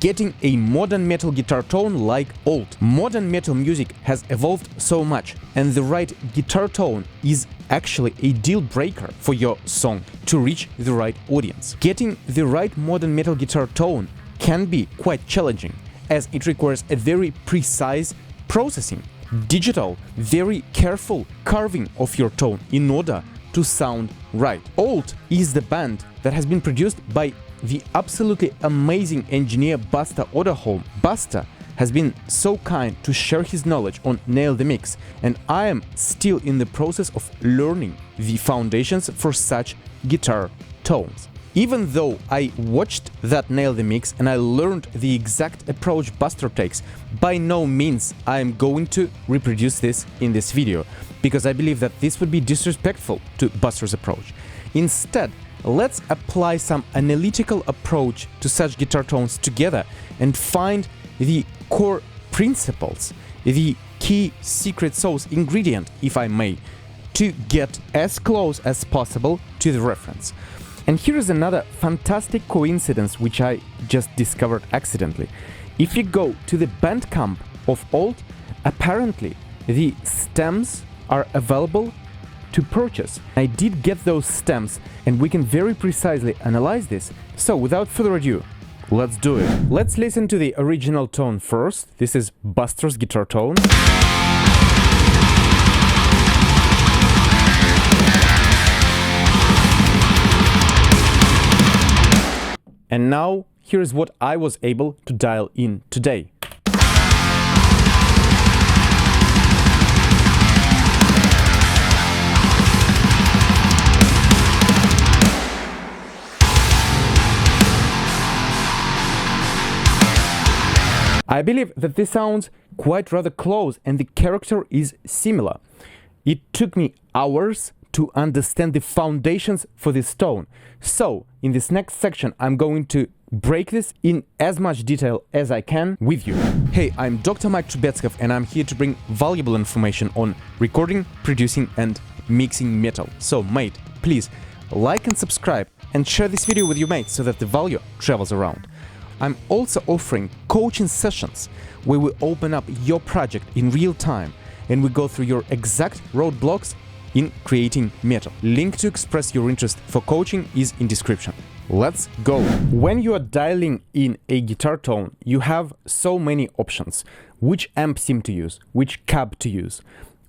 getting a modern metal guitar tone like ALLT. Modern metal music has evolved so much, and the right guitar tone is actually a deal breaker for your song to reach the right audience. Getting the right modern metal guitar tone can be quite challenging, as it requires a very precise processing, digital, very careful carving of your tone in order to sound right. ALLT is the band that has been produced by the absolutely amazing engineer Buster Odeholm. Buster has been so kind to share his knowledge on Nail the Mix, and I am still in the process of learning the foundations for such guitar tones. Even though I watched that Nail the Mix and I learned the exact approach Buster takes, by no means I am going to reproduce this in this video, because I believe that this would be disrespectful to Buster's approach. Instead, let's apply some analytical approach to such guitar tones together and find the core principles, the key secret sauce ingredient, if I may, to get as close as possible to the reference. And here is another fantastic coincidence which I just discovered accidentally. If you go to the Bandcamp of ALLT, apparently the stems are available to purchase. I did get those stems, and we can very precisely analyze this. So without further ado, let's do it. Let's listen to the original tone first. This is Buster's guitar tone. And now, here's what I was able to dial in today. I believe that this sounds quite rather close and the character is similar. It took me hours to understand the foundations for this tone. So, in this next section, I'm going to break this in as much detail as I can with you. Hey, I'm Dr. Mike Trubetskov, and I'm here to bring valuable information on recording, producing, and mixing metal. So, mate, please like and subscribe and share this video with your mates so that the value travels around. I'm also offering coaching sessions where we open up your project in real time and we go through your exact roadblocks in creating metal. Link to express your interest for coaching is in description. Let's go. When you are dialing in a guitar tone, you have so many options. Which amp sim to use, which cab to use,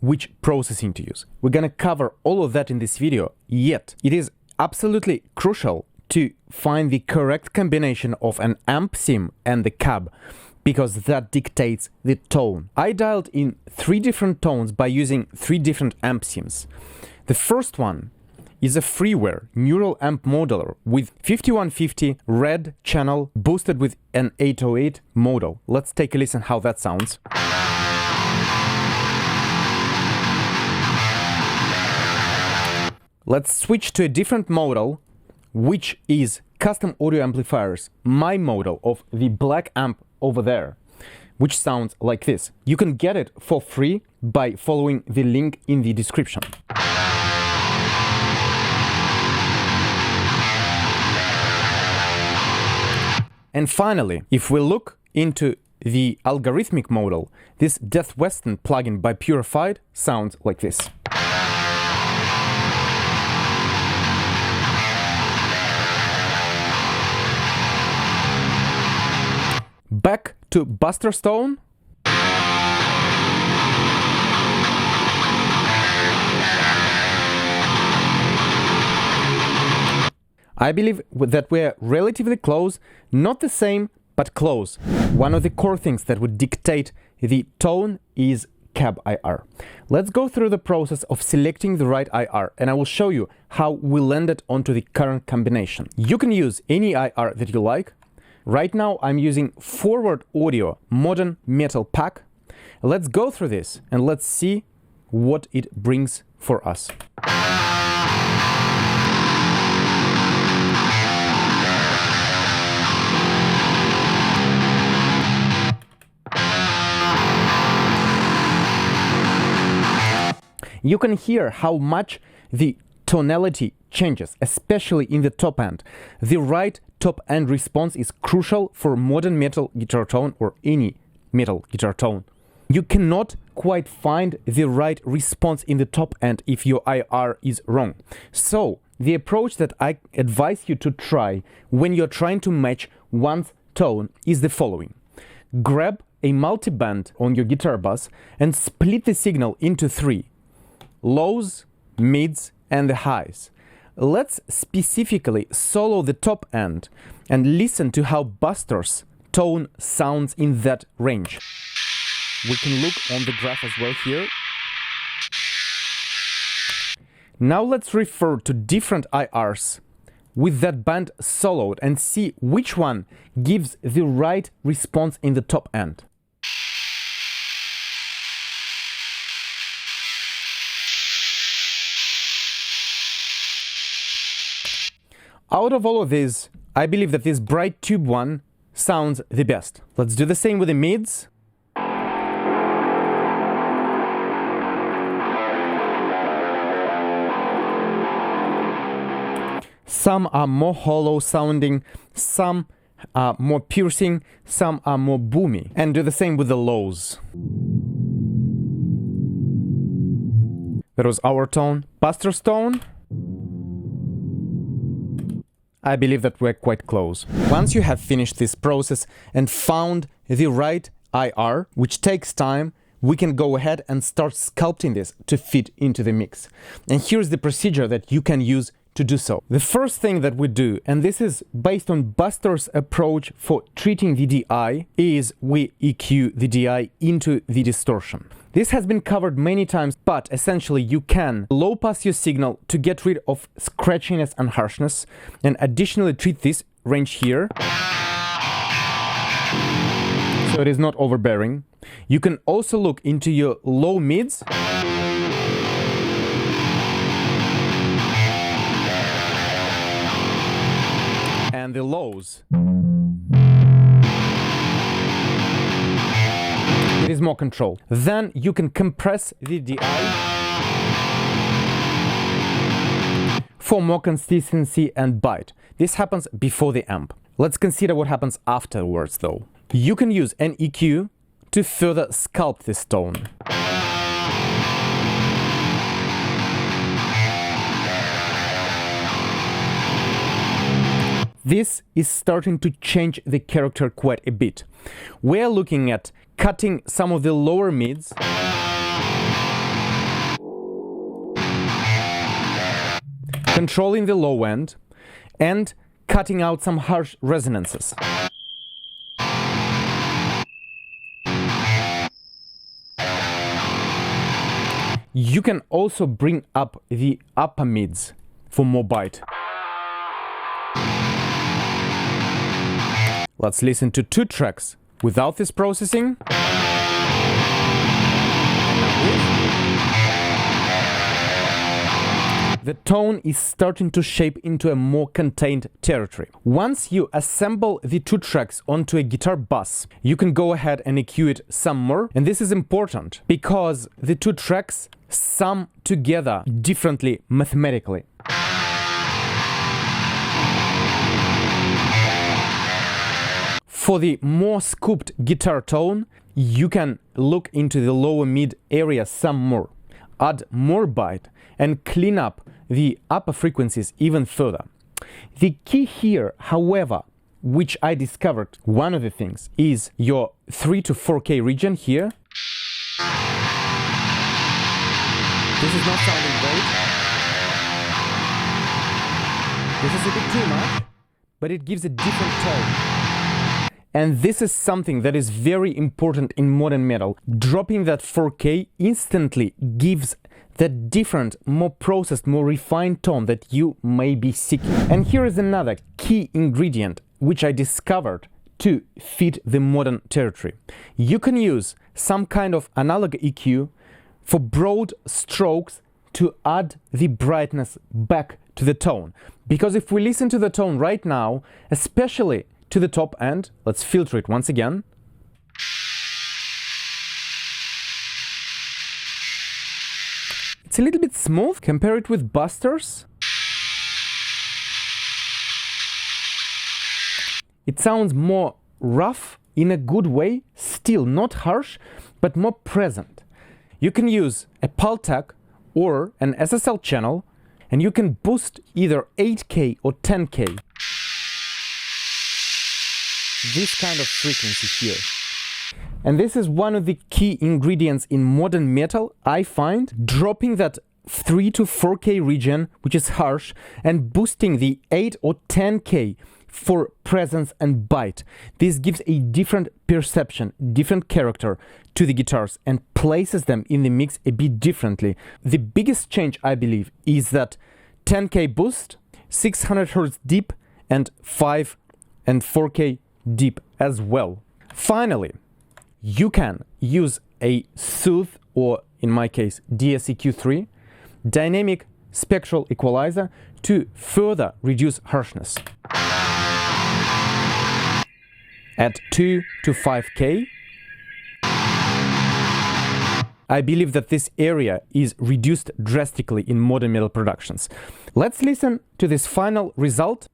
which processing to use. We're gonna cover all of that in this video, yet it is absolutely crucial to find the correct combination of an amp sim and the cab, because that dictates the tone. I dialed in 3 different tones by using 3 different amp sims. The first one is a freeware neural amp modeler with 5150 red channel boosted with an 808 model. Let's take a listen how that sounds. Let's switch to a different model, which is custom audio amplifiers, my model of the black amp over there, which sounds like this. You can get it for free by following the link in the description. And finally, if we look into the algorithmic model, this Death Western plugin by Purified sounds like this. Back to Buster's tone. I believe that we're relatively close, not the same, but close. One of the core things that would dictate the tone is cab IR. Let's go through the process of selecting the right IR, and I will show you how we landed onto the current combination. You can use any IR that you like. Right now I'm using Forward Audio Modern Metal Pack. Let's go through this and let's see what it brings for us. You can hear how much the tonality changes, especially in the top end. The right top end response is crucial for modern metal guitar tone or any metal guitar tone. You cannot quite find the right response in the top end if your IR is wrong. So the approach that I advise you to try when you're trying to match one's tone is the following. Grab a multiband on your guitar bass and split the signal into three: lows, mids, and the highs. Let's specifically solo the top end and listen to how Buster's tone sounds in that range. We can look on the graph as well here. Now let's refer to different IRs with that band soloed and see which one gives the right response in the top end. Out of all of these, I believe that this bright tube one sounds the best. Let's do the same with the mids. Some are more hollow sounding, some are more piercing, some are more boomy. And do the same with the lows. That was our tone. Buster's tone. I believe that we're quite close. Once you have finished this process and found the right IR, which takes time, we can go ahead and start sculpting this to fit into the mix. And here's the procedure that you can use to do so. The first thing that we do, and this is based on Buster's approach for treating the DI, is we EQ the DI into the distortion. This has been covered many times, but essentially you can low pass your signal to get rid of scratchiness and harshness, and additionally treat this range here so it is not overbearing. You can also look into your low mids and the lows. It is more control. Then you can compress the DI for more consistency and bite. This happens before the amp. Let's consider what happens afterwards though. You can use an EQ to further sculpt this tone. This is starting to change the character quite a bit. We're looking at cutting some of the lower mids, controlling the low end, and cutting out some harsh resonances. You can also bring up the upper mids for more bite. Let's listen to two tracks without this processing. The tone is starting to shape into a more contained territory. Once you assemble the two tracks onto a guitar bus, you can go ahead and EQ it some more. And this is important because the two tracks sum together differently mathematically. For the more scooped guitar tone, you can look into the lower mid area some more, add more bite, and clean up the upper frequencies even further. The key here, however, which I discovered, one of the things, is your 3 to 4K region here. This is not sounding great. This is a bit too much, but it gives a different tone. And this is something that is very important in modern metal. Dropping that 4K instantly gives that different, more processed, more refined tone that you may be seeking. And here is another key ingredient which I discovered to fit the modern territory. You can use some kind of analog EQ for broad strokes to add the brightness back to the tone. Because if we listen to the tone right now, especially to the top end, let's filter it once again. It's a little bit smooth. Compare it with Buster's. it sounds more rough in a good way, still not harsh, but more present. You can use a PAL tag or an SSL channel, and you can boost either 8K or 10K. This kind of frequency here. And this is one of the key ingredients in modern metal, I find, dropping that 3 to 4K region, which is harsh, and boosting the 8 or 10K for presence and bite. This gives a different perception, different character to the guitars and places them in the mix a bit differently. The biggest change, I believe, is that 10K boost, 600 Hz deep, and 5 and 4K deep as well. Finally, you can use a Soothe, or in my case DSEQ3, dynamic spectral equalizer to further reduce harshness. At 2 to 5K, I believe that this area is reduced drastically in modern metal productions. Let's listen to this final result.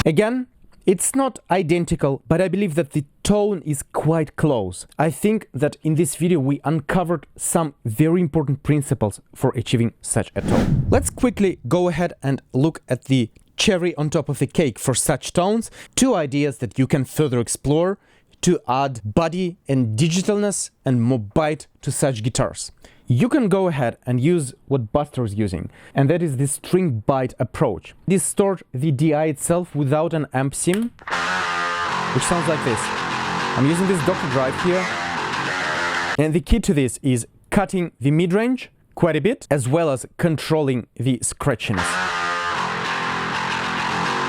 Again, it's not identical, but I believe that the tone is quite close. I think that in this video we uncovered some very important principles for achieving such a tone. Let's quickly go ahead and look at the cherry on top of the cake for such tones. 2 ideas that you can further explore to add body and digitalness and more bite to such guitars. You can go ahead and use what Buster is using, and that is the string bite approach. Distort the DI itself without an amp sim, which sounds like this. I'm using this Dr. Drive here, and the key to this is cutting the mid-range quite a bit, as well as controlling the scratchiness.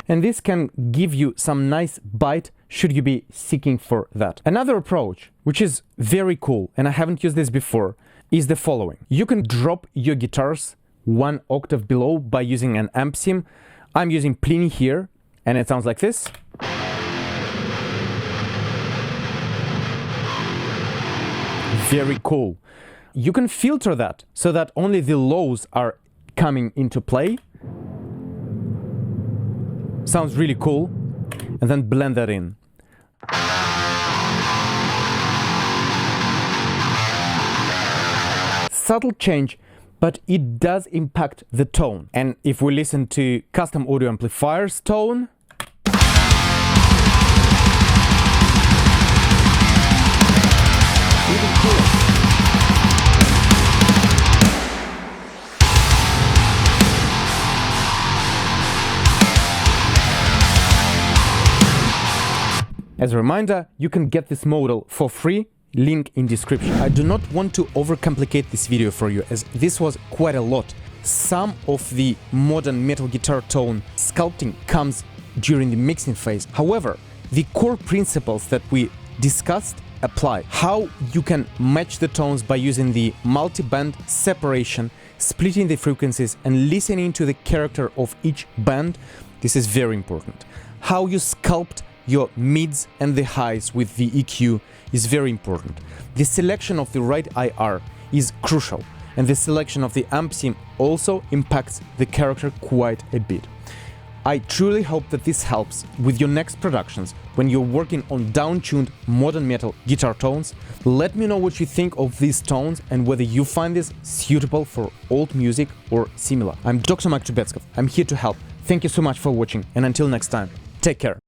And this can give you some nice bite should you be seeking for that. Another approach, which is very cool, and I haven't used this before, is the following. You can drop your guitars 1 octave below by using an amp sim. I'm using Pliny here, and it sounds like this. Very cool. You can filter that so that only the lows are coming into play. Sounds really cool. And then blend that in. Subtle change, but it does impact the tone. And if we listen to custom audio amplifiers tone, even cooler. As a reminder, you can get this model for free, link in description. I do not want to overcomplicate this video for you, as this was quite a lot. Some of the modern metal guitar tone sculpting comes during the mixing phase. However, the core principles that we discussed apply. How you can match the tones by using the multi-band separation, splitting the frequencies and listening to the character of each band. This is very important. How you sculpt your mids and the highs with the EQ is very important. The selection of the right IR is crucial, and the selection of the amp sim also impacts the character quite a bit. I truly hope that this helps with your next productions when you're working on down-tuned modern metal guitar tones. Let me know what you think of these tones and whether you find this suitable for ALLT music or similar. I'm Dr. Trubetskov. I'm here to help. Thank you so much for watching, and until next time, take care.